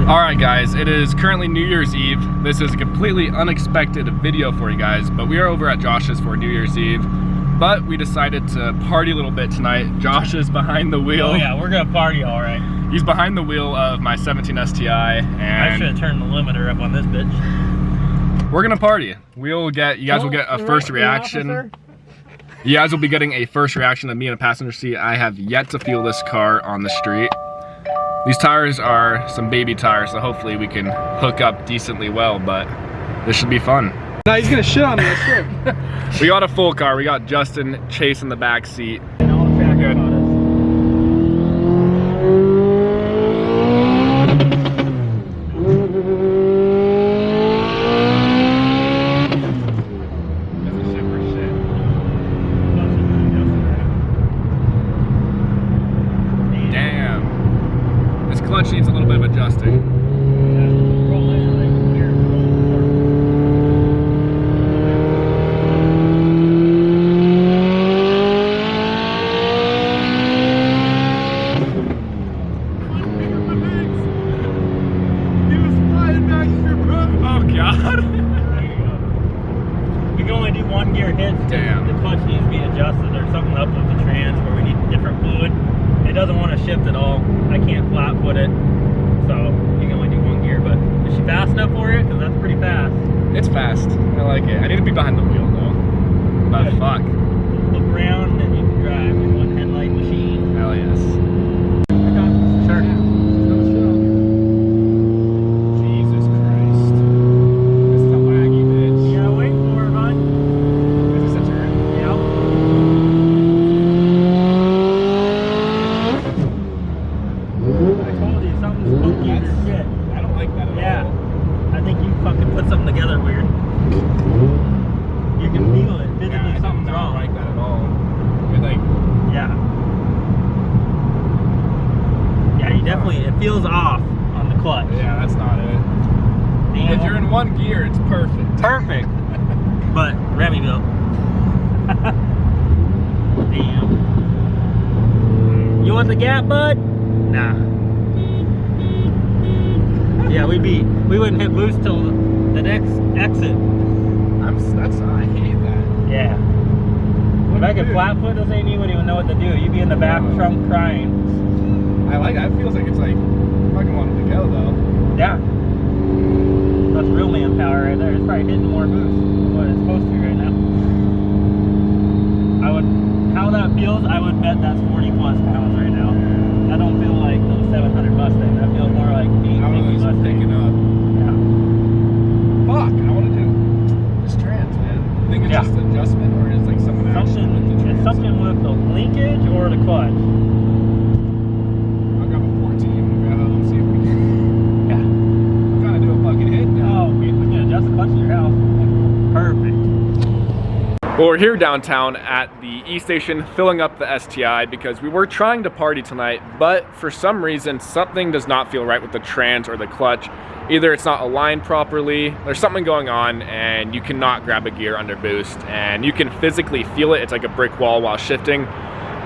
Alright guys, it is currently New Year's Eve. This is a completely unexpected video for you guys, but we are over at Josh's for New Year's Eve. But we decided to party a little bit tonight. Josh is behind the wheel. Oh yeah, we're gonna party alright. He's behind the wheel of my 17 STI, and I should have turned the limiter up on this bitch. We're gonna party. You guys will get a first reaction. You guys will be getting a first reaction of me in a passenger seat. I have yet to feel this car on the street. These tires are some baby tires, so hopefully we can hook up decently well, but this should be fun. Now he's gonna shit on me, I swear. We got a full car. We got Justin, Chase in the back seat. We're good. Damn. This clutch needs a little bit of adjusting. We can only do one gear hits. Damn. The clutch needs to be adjusted. There's something up with the trans where we need different fluid. It doesn't want to shift at all. I can't flat foot it, so you can only do one gear. But is she fast enough for you? Because that's pretty fast. It's fast. I like it. I need to be behind the wheel though. But Good. fuck. Look around and you can drive your one headlight machine. Hell yes. Sure. Jesus Christ. This is a laggy bitch. Yeah, wait for it, bud. Is this a turn? Yep. I told you, something's funky in this shit. I don't like that at Yeah. all. I think you fucking put something together weird. You can feel it. Physically, I something's don't wrong. like that at all. I mean, like, Yeah. Yeah, you definitely, it feels off on the clutch. yeah, that's not it. Damn. If you're in one gear, it's perfect. Perfect. But Remmy built. Damn. You want the gap, bud? Nah. Yeah, we wouldn't hit boost till the next exit. I hate that. Yeah. If I could flat foot this thing, you wouldn't even know what to do. You'd be in the back trunk crying. I like that. It feels like it's like fucking wanting to go though. Yeah. That's real man power right there. It's probably hitting more boost than what it's supposed to be right now. How that feels, I would bet that's 40 plus pounds right now. That don't feel like the 700 Mustang. That feels more like 850 Mustang. Picking up. Yeah. Fuck, I want to do this trans, man. I think it's Yeah. just an adjustment, or is like something actually with the trans. It's something with the linkage or the clutch. I'll grab a 14 and grab it and see if we can Yeah. kind of do a fucking hit now. Oh, we can adjust the clutch in your house. Perfect. Well, we're here downtown at the E station filling up the STI because we were trying to party tonight, but for some reason something does not feel right with the trans or the clutch. Either it's not aligned properly, there's something going on, and you cannot grab a gear under boost, and you can physically feel it. It's like a brick wall while shifting.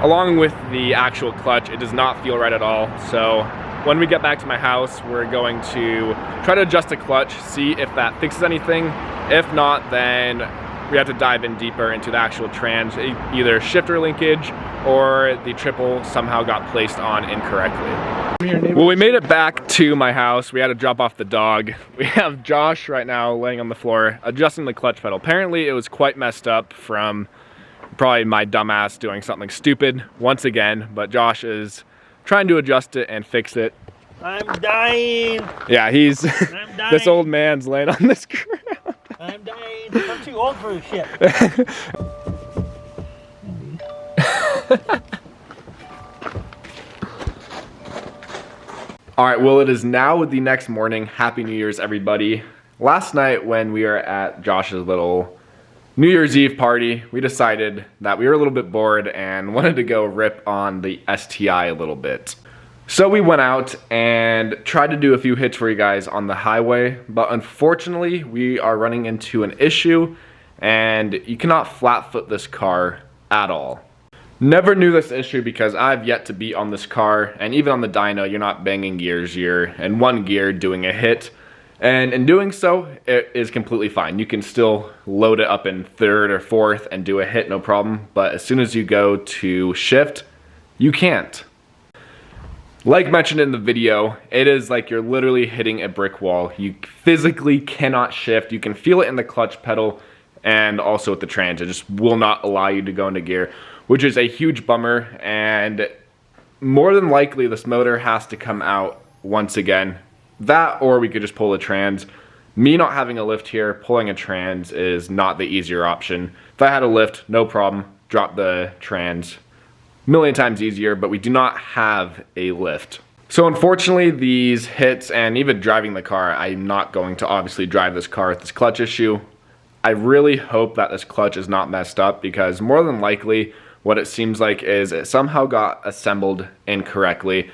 Along with the actual clutch, it does not feel right at all. So when we get back to my house, we're going to try to adjust the clutch, see if that fixes anything. If not, then we have to dive in deeper into the actual trans, either shifter linkage or the triple somehow got placed on incorrectly. Well, we made it back to my house. We had to drop off the dog. We have Josh right now laying on the floor, adjusting the clutch pedal. Apparently it was quite messed up from probably my dumbass doing something stupid once again, but Josh is trying to adjust it and fix it. I'm dying. Yeah, he's, I'm dying. this old man's laying on this ground. I'm dying. I'm too old for this shit. All right, well, it is now the next morning. Happy New Year's, everybody. Last night when we were at Josh's little New Year's Eve party, we decided that we were a little bit bored and wanted to go rip on the STI a little bit. So we went out and tried to do a few hits for you guys on the highway, but unfortunately we are running into an issue and you cannot flat foot this car at all. Never knew this issue because I've yet to be on this car, and even on the dyno, you're not banging gears, you're in one gear doing a hit. And in doing so, it is completely fine. You can still load it up in third or fourth and do a hit, no problem. But as soon as you go to shift, you can't. Like mentioned in the video, it is like you're literally hitting a brick wall. You physically cannot shift. You can feel it in the clutch pedal and also with the trans. It just will not allow you to go into gear, which is a huge bummer. And more than likely, this motor has to come out once again. That, or we could just pull the trans. Me not having a lift here, pulling a trans is not the easier option. If I had a lift, no problem, drop the trans. Million times easier, but we do not have a lift. So unfortunately, these hits and even driving the car, I'm not going to obviously drive this car with this clutch issue. I really hope that this clutch is not messed up, because more than likely what it seems like is it somehow got assembled incorrectly.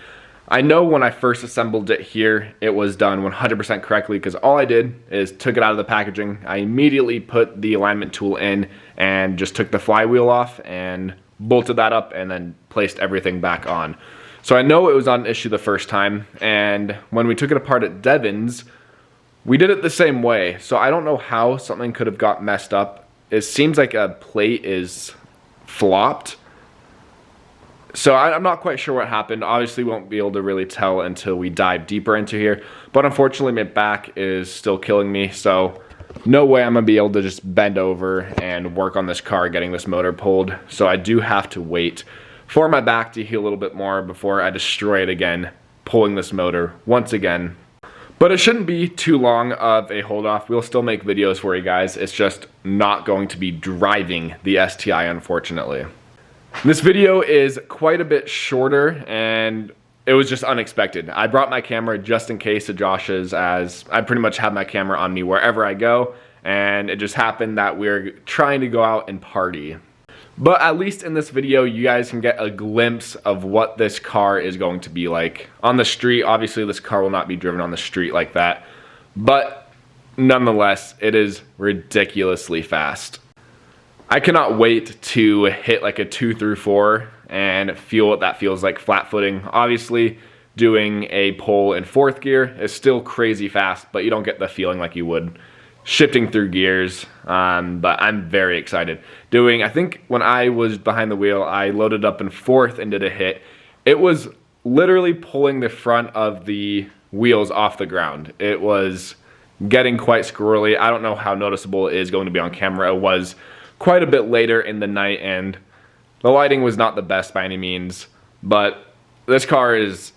I know when I first assembled it here, it was done 100% correctly, because all I did is took it out of the packaging. I immediately put the alignment tool in and just took the flywheel off and bolted that up and then placed everything back on. So I know it was not an issue the first time, and when we took it apart at Devon's, we did it the same way. So I don't know how something could have got messed up. It seems like a plate is flopped. So I'm not quite sure what happened. Obviously won't be able to really tell until we dive deeper into here. But unfortunately my back is still killing me, so no way I'm gonna be able to just bend over and work on this car getting this motor pulled. So I do have to wait for my back to heal a little bit more before I destroy it again, pulling this motor once again. But it shouldn't be too long of a hold off. We'll still make videos for you guys. It's just not going to be driving the STI, unfortunately. This video is quite a bit shorter, and it was just unexpected. I brought my camera just in case of Josh's, as I pretty much have my camera on me wherever I go, and it just happened that we're trying to go out and party. But at least in this video, you guys can get a glimpse of what this car is going to be like on the street. Obviously, this car will not be driven on the street like that, but nonetheless, it is ridiculously fast. I cannot wait to hit like a 2 through 4 and feel what that feels like flat footing. Obviously, doing a pull in 4th gear is still crazy fast, but you don't get the feeling like you would shifting through gears. But I'm very excited. I think when I was behind the wheel, I loaded up in 4th and did a hit. It was literally pulling the front of the wheels off the ground. It was getting quite squirrely. I don't know how noticeable it is going to be on camera. It was quite a bit later in the night, and the lighting was not the best by any means, but this car is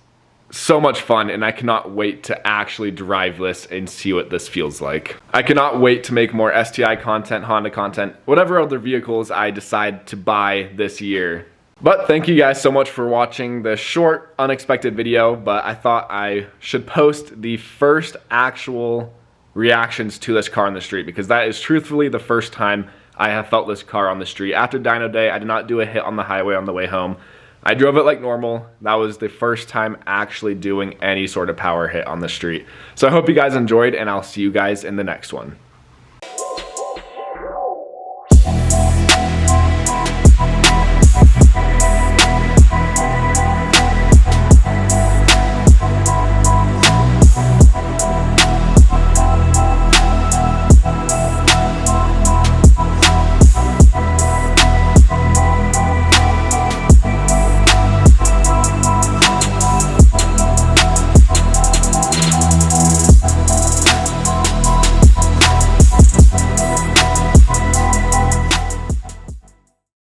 so much fun, and I cannot wait to actually drive this and see what this feels like. I cannot wait to make more STI content, Honda content, whatever other vehicles I decide to buy this year. But thank you guys so much for watching this short, unexpected video, but I thought I should post the first actual reactions to this car on the street, because that is truthfully the first time I have felt this car on the street. After dyno day, I did not do a hit on the highway on the way home. I drove it like normal. That was the first time actually doing any sort of power hit on the street. So I hope you guys enjoyed, and I'll see you guys in the next one.